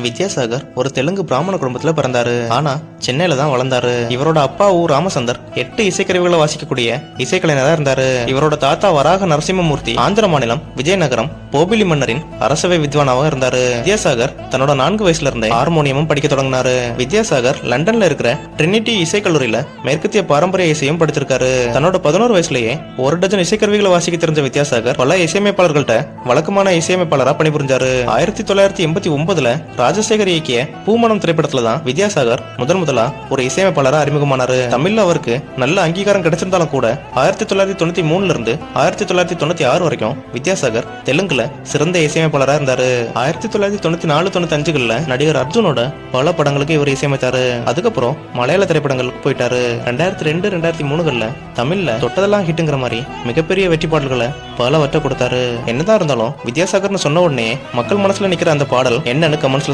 வித்யாசாகர் ஒரு தெலுங்கு பிராமண குடும்பத்துல பிறந்தாரு. ஆனா சென்னையில தான் வளர்ந்தாரு. இவரோட அப்பா ஊர் ராமசந்தர் 8 இசைக்கருவிகளை வாசிக்கக்கூடிய இசைக்கலைஞரா இருந்தாரு. இவரோட தாத்தா வராக நரசிம்மமூர்த்தி ஆந்திர மாநிலம் விஜயநகரம் போபிலி மன்னரின் அரசவை வித்வானாக இருந்தாரு. வித்யாசாகர் தன்னோட 4 வயசுல இருந்தே ஹார்மோனியமும் படிக்க தொடங்கினாரு. வித்யாசாகர் லண்டன்ல இருக்கிற ட்ரினிட்டி இசைக்கல்லூரியில மேற்கத்திய பாரம்பரிய இசையும் படிச்சிருக்காரு. தன்னோட 11 வயசுலயே 1 டஜன் இசைக்கருவிகளை வாசிக்க தெரிஞ்ச வித்யாசாகர் பல இசையமைப்பாளர்கள்ட்ட வழக்கமான இசையமைப்பாளரா பணிபுரிஞ்சாரு. 1989 ராஜசேகர் இயக்கிய பூமணம் திரைப்படத்துல தான் வித்யாசாகர் முதலா ஒரு இசையமைப்பாளரா அறிமுகமானாரு. தமிழ்ல அவருக்கு நல்ல அங்கீகாரம் கிடைச்சிருந்தாலும் கூட 1993 இருந்து 1996 வரைக்கும் வித்யாசாகர் தெலுங்குல சிறந்த இசையமைப்பாளரா இருந்தாரு. 1994-95 நடிகர் அர்ஜுனோட பல படங்களுக்கு இவர் இசையமைத்தாரு. அதுக்கப்புறம் மலையாள திரைப்படங்களுக்கு போயிட்டாரு. 2002-2003 தமிழ்ல தொட்டதெல்லாம் ஹிட்டுங்கிற மாதிரி மிகப்பெரிய வெற்றி பாடல்களை பலவற்றை கொடுத்தாரு. என்னதான் இருந்தாலும் வித்யாசாகர்னு சொன்ன உடனே மக்கள் மனசுல நிக்கிற அந்த பாடல் என்னன்னு கமெண்ட்ஸ்ல